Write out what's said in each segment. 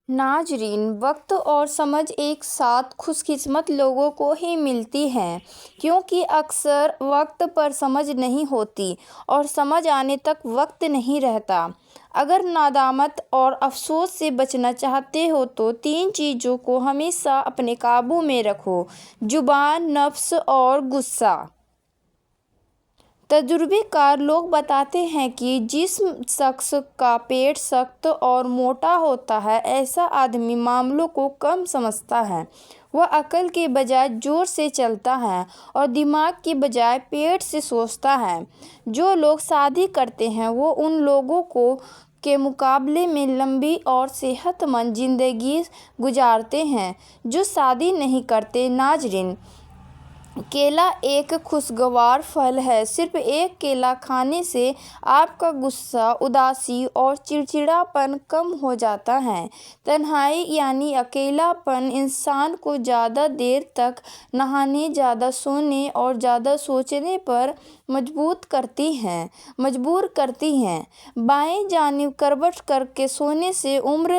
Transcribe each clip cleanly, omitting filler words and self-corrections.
ناظرین، وقت اور سمجھ ایک ساتھ خوش قسمت لوگوں کو ہی ملتی ہے، کیونکہ اکثر وقت پر سمجھ نہیں ہوتی اور سمجھ آنے تک وقت نہیں رہتا۔ اگر ندامت اور افسوس سے بچنا چاہتے ہو تو 3 چیزوں کو ہمیشہ اپنے قابو میں رکھو: زبان، نفس اور غصہ۔ تجربہ کار لوگ بتاتے ہیں کہ جس شخص کا پیٹ سخت اور موٹا ہوتا ہے، ایسا آدمی معاملوں کو کم سمجھتا ہے۔ وہ عقل کے بجائے زور سے چلتا ہے اور دماغ کے بجائے پیٹ سے سوچتا ہے۔ جو لوگ شادی کرتے ہیں وہ ان لوگوں کے مقابلے میں لمبی اور صحت مند زندگی گزارتے ہیں جو شادی نہیں کرتے۔ ناظرین، کیلا ایک خوشگوار پھل ہے۔ صرف ایک کیلا کھانے سے آپ کا غصہ، اداسی اور چڑچڑاپن کم ہو جاتا ہے۔ تنہائی یعنی اکیلا پن انسان کو زیادہ دیر تک نہانے، زیادہ سونے اور زیادہ سوچنے پر مجبور کرتی ہے۔ بائیں جانب کروٹ کر کے سونے سے عمر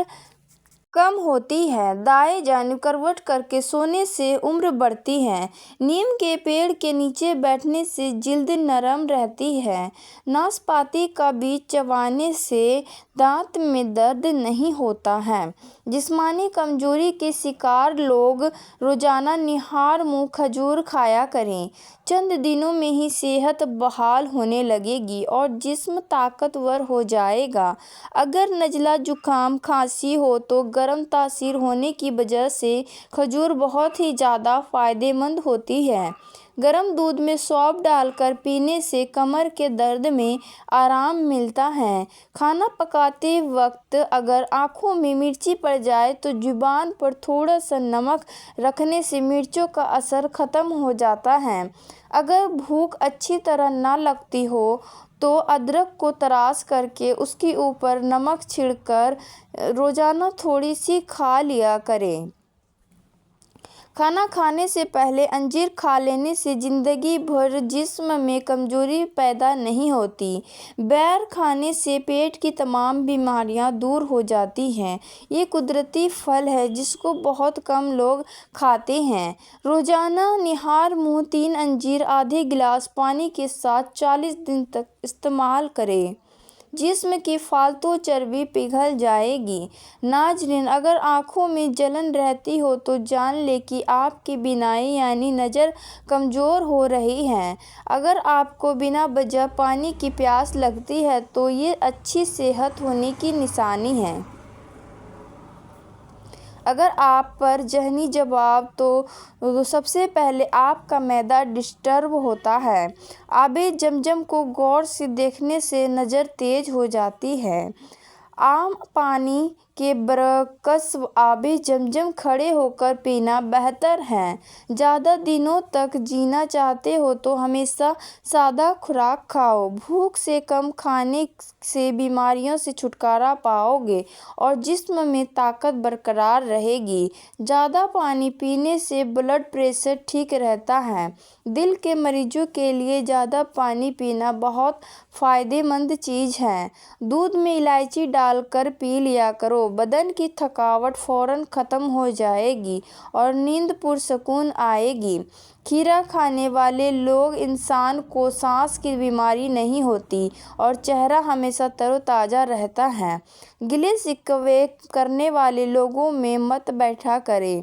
کم ہوتی ہے، دائیں جانب کروٹ کر کے سونے سے عمر بڑھتی ہے۔ نیم کے پیڑ کے نیچے بیٹھنے سے جلد نرم رہتی ہے۔ ناسپاتی کا بیج چبانے سے دانت میں درد نہیں ہوتا ہے۔ جسمانی کمزوری کے شکار لوگ روزانہ نہار منہ کھجور کھایا کریں۔ چند دنوں میں ہی صحت بحال ہونے لگے گی اور جسم طاقتور ہو جائے گا۔ اگر نزلہ، زکام، کھانسی ہو تو گرم تاثیر ہونے کی وجہ سے کھجور بہت ہی زیادہ فائدہ مند ہوتی ہے۔ گرم دودھ میں سونف ڈال کر پینے سے کمر کے درد میں آرام ملتا ہے۔ کھانا پکاتے وقت اگر آنکھوں میں مرچی پڑ جائے تو زبان پر تھوڑا سا نمک رکھنے سے مرچوں کا اثر ختم ہو جاتا ہے۔ اگر بھوک اچھی طرح نہ لگتی ہو تو ادرک کو تراش کر کے اس کے اوپر نمک چھڑک کر روزانہ تھوڑی سی کھا لیا کریں۔ کھانا کھانے سے پہلے انجیر کھا لینے سے زندگی بھر جسم میں کمزوری پیدا نہیں ہوتی۔ بیر کھانے سے پیٹ کی تمام بیماریاں دور ہو جاتی ہیں۔ یہ قدرتی پھل ہے جس کو بہت کم لوگ کھاتے ہیں۔ روزانہ نہار منہ 3 انجیر آدھے گلاس پانی کے ساتھ 40 دن تک استعمال کریں۔ جسم کی فالتو چربی پگھل جائے گی۔ ناظرین، اگر آنکھوں میں جلن رہتی ہو تو جان لیں کہ آپ کی بینائی یعنی نظر کمزور ہو رہی ہے۔ اگر آپ کو بنا وجہ پانی کی پیاس لگتی ہے تو یہ اچھی صحت ہونے کی نشانی ہے۔ اگر آپ پر ذہنی دباؤ تو سب سے پہلے آپ کا معدہ ڈسٹرب ہوتا ہے۔ آب زمزم کو غور سے دیکھنے سے نظر تیز ہو جاتی ہے۔ عام پانی کے برعکس آب زمزم کھڑے ہو کر پینا بہتر ہے۔ زیادہ دنوں تک جینا چاہتے ہو تو ہمیشہ سادہ خوراک کھاؤ۔ بھوک سے کم کھانے سے بیماریوں سے چھٹکارا پاؤ گے اور جسم میں طاقت برقرار رہے گی۔ زیادہ پانی پینے سے بلڈ پریشر ٹھیک رہتا ہے۔ دل کے مریضوں کے لیے زیادہ پانی پینا بہت فائدہ مند چیز ہے۔ دودھ میں الائچی ڈال کر پی لیا کرو۔ بدن کی تھکاوٹ فوراً ختم ہو جائے گی اور نیند پرسکون آئے گی۔ کھیرا کھانے والے لوگ انسان کو سانس کی بیماری نہیں ہوتی اور چہرہ ہمیشہ تر و تازہ رہتا ہے۔ گلے شکوے کرنے والے لوگوں میں مت بیٹھا کریں،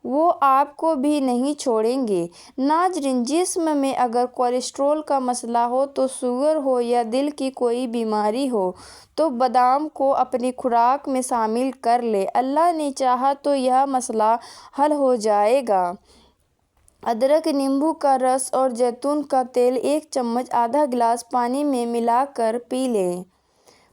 وہ آپ کو بھی نہیں چھوڑیں گے۔ ناظرین، جسم میں اگر کولیسٹرول کا مسئلہ ہو تو شوگر ہو یا دل کی کوئی بیماری ہو تو بادام کو اپنی خوراک میں شامل کر لیں۔ اللہ نے چاہا تو یہ مسئلہ حل ہو جائے گا۔ ادرک، نیمبو کا رس اور زیتون کا تیل 1 چمچ آدھا گلاس پانی میں ملا کر پی لیں۔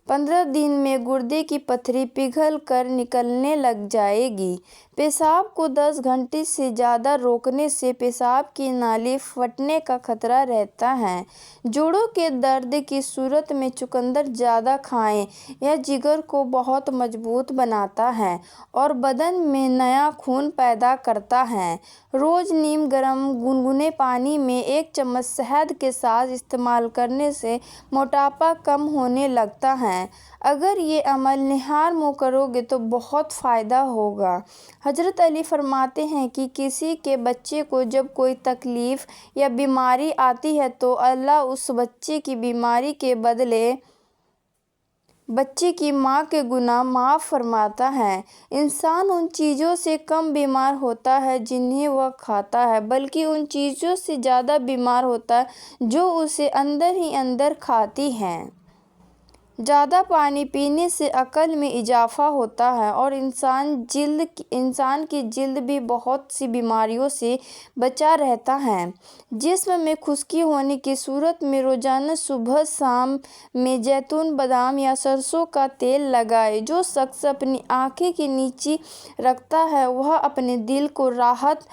15 دن میں گردے کی پتھری پگھل کر نکلنے لگ جائے گی۔ پیشاب کو 10 گھنٹے سے زیادہ روکنے سے پیشاب کی نالی پھٹنے کا خطرہ رہتا ہے۔ جوڑوں کے درد کی صورت میں چقندر زیادہ کھائیں۔ یہ جگر کو بہت مضبوط بناتا ہے اور بدن میں نیا خون پیدا کرتا ہے۔ روز نیم گرم گنگنے پانی میں 1 چمچ شہد کے ساتھ استعمال کرنے سے موٹاپا کم ہونے لگتا ہے۔ ہیں۔ اگر یہ عمل نہار منہ کرو گے تو بہت فائدہ ہوگا۔ حضرت علی فرماتے ہیں کہ کسی کے بچے کو جب کوئی تکلیف یا بیماری آتی ہے تو اللہ اس بچے کی بیماری کے بدلے بچے کی ماں کے گناہ معاف فرماتا ہے۔ انسان ان چیزوں سے کم بیمار ہوتا ہے جنہیں وہ کھاتا ہے، بلکہ ان چیزوں سے زیادہ بیمار ہوتا ہے جو اسے اندر ہی اندر کھاتی ہیں۔ زیادہ پانی پینے سے عقل میں اضافہ ہوتا ہے اور انسان کی جلد بھی بہت سی بیماریوں سے بچا رہتا ہے۔ جسم میں خشکی ہونے کی صورت میں روزانہ صبح شام میں زیتون، بادام یا سرسوں کا تیل لگائیں۔ جو شخص اپنی آنکھیں کے نیچے رکھتا ہے وہ اپنے دل کو راحت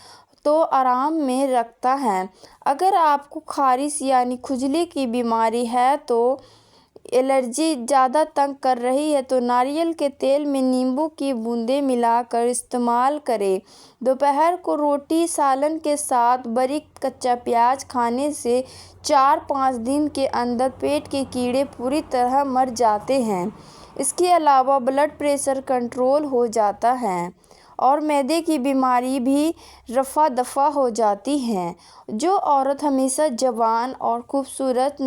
و آرام میں رکھتا ہے۔ اگر آپ کو خارش یعنی خجلی کی بیماری ہے تو الرجی زیادہ تنگ کر رہی ہے تو ناریل کے تیل میں نیمبو کی بوندیں ملا کر استعمال کریں۔ دوپہر کو روٹی سالن کے ساتھ باریک کچا پیاز کھانے سے 4-5 دن کے اندر پیٹ کے کیڑے پوری طرح مر جاتے ہیں۔ اس کے علاوہ بلڈ پریشر کنٹرول ہو جاتا ہے اور معدے کی بیماری بھی رفع دفع ہو جاتی ہے۔ جو عورت ہمیشہ جوان اور خوبصورت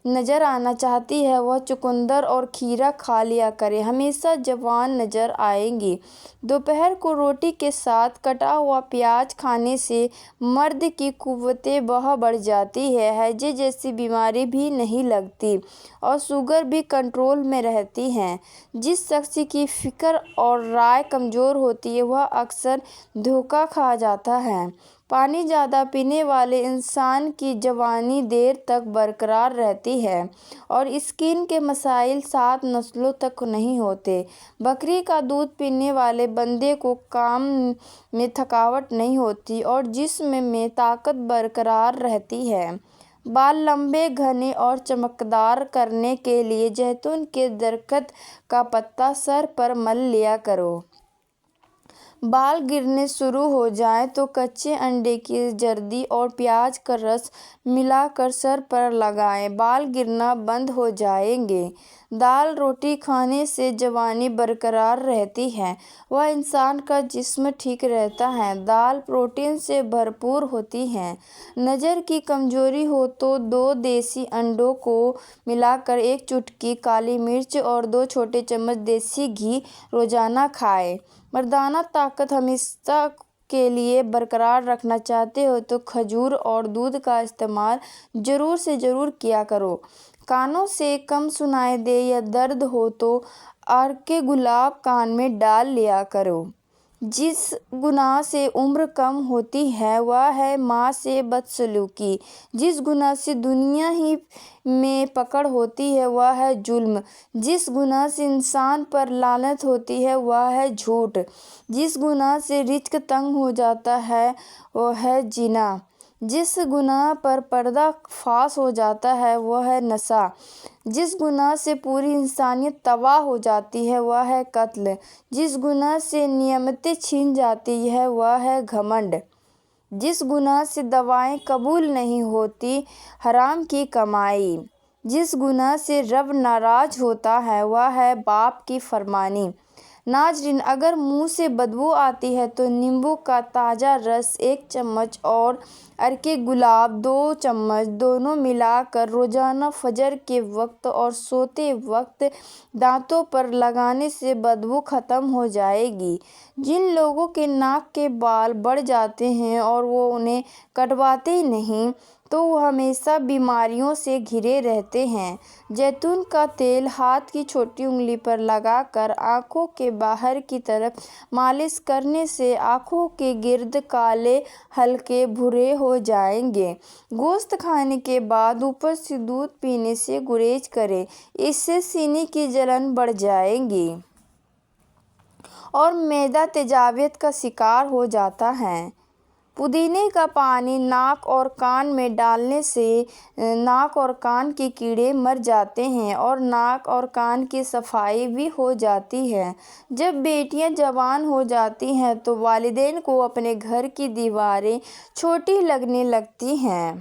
نظر آنا چاہتی ہے وہ چقندر اور کھیرا کھا لیا کرے، ہمیشہ جوان نظر آئیں گی۔ دوپہر کو روٹی کے ساتھ کٹا ہوا پیاز کھانے سے مرد کی قوت بہ بڑھ جاتی ہے، ہیضے جیسی بیماری بھی نہیں لگتی اور شوگر بھی کنٹرول میں رہتی ہے۔ جس شخص کی فکر اور رائے کمزور ہوتی ہے وہ اکثر دھوکہ کھا جاتا ہے۔ پانی زیادہ پینے والے انسان کی جوانی دیر تک برقرار رہتی ہے اور اسکن کے مسائل 7 نسلوں تک نہیں ہوتے۔ بکری کا دودھ پینے والے بندے کو کام میں تھکاوٹ نہیں ہوتی اور جسم میں طاقت برقرار رہتی ہے۔ بال لمبے، گھنے اور چمکدار کرنے کے لیے زیتون کے درخت کا پتا سر پر مل لیا کرو۔ بال گرنے شروع ہو جائیں تو کچے انڈے کی زردی اور پیاز کا رس ملا کر سر پر لگائیں، بال گرنا بند ہو جائیں گے۔ دال روٹی کھانے سے جوانی برقرار رہتی ہے و انسان کا جسم ٹھیک رہتا ہے۔ دال پروٹین سے بھرپور ہوتی ہے۔ نظر کی کمزوری ہو تو 2 دیسی انڈوں کو ملا کر 1 چٹکی کالی مرچ اور 2 چھوٹے چمچ دیسی گھی روزانہ کھائیں۔ مردانہ طاقت ہمیشہ کے لیے برقرار رکھنا چاہتے ہو تو کھجور اور دودھ کا استعمال ضرور سے ضرور کیا کرو۔ کانوں سے کم سنائی دے یا درد ہو تو عرق گلاب کان میں ڈال لیا کرو۔ جس گناہ سے عمر کم ہوتی ہے وہ ہے ماں سے بدسلوکی۔ جس گناہ سے دنیا ہی میں پکڑ ہوتی ہے وہ ہے ظلم۔ جس گناہ سے انسان پر لعنت ہوتی ہے وہ ہے جھوٹ۔ جس گناہ سے رزق تنگ ہو جاتا ہے وہ ہے زنا۔ جس گناہ پر پردہ فاش ہو جاتا ہے وہ ہے نشہ۔ جس گناہ سے پوری انسانیت تباہ ہو جاتی ہے وہ ہے قتل۔ جس گناہ سے نعمتیں چھن جاتی ہیں وہ ہے گھمنڈ۔ جس گناہ سے دعائیں قبول نہیں ہوتی حرام کی کمائی۔ جس گناہ سے رب ناراض ہوتا ہے وہ ہے باپ کی فرمانی۔ ناظرین، اگر منہ سے بدبو آتی ہے تو نیمبو کا تازہ رس 1 چمچ اور عرق گلاب 2 چمچ دونوں ملا کر روزانہ فجر کے وقت اور سوتے وقت دانتوں پر لگانے سے بدبو ختم ہو جائے گی۔ جن لوگوں کے ناک کے بال بڑھ جاتے ہیں اور وہ انہیں کٹواتے نہیں تو وہ ہمیشہ بیماریوں سے گھرے رہتے ہیں۔ زیتون کا تیل ہاتھ کی چھوٹی انگلی پر لگا کر آنکھوں کے باہر کی طرف مالش کرنے سے آنکھوں کے گرد کالے حلقے بھورے ہو جائیں گے۔ گوشت کھانے کے بعد اوپر سے دودھ پینے سے گریز کریں، اس سے سینے کی جلن بڑھ جائے گی اور معدہ تیزابیت کا شکار ہو جاتا ہے۔ پودینے کا پانی ناک اور کان میں ڈالنے سے ناک اور کان کے کیڑے مر جاتے ہیں اور ناک اور کان کی صفائی بھی ہو جاتی ہے۔ جب بیٹیاں جوان ہو جاتی ہیں تو والدین کو اپنے گھر کی دیواریں چھوٹی لگنے لگتی ہیں۔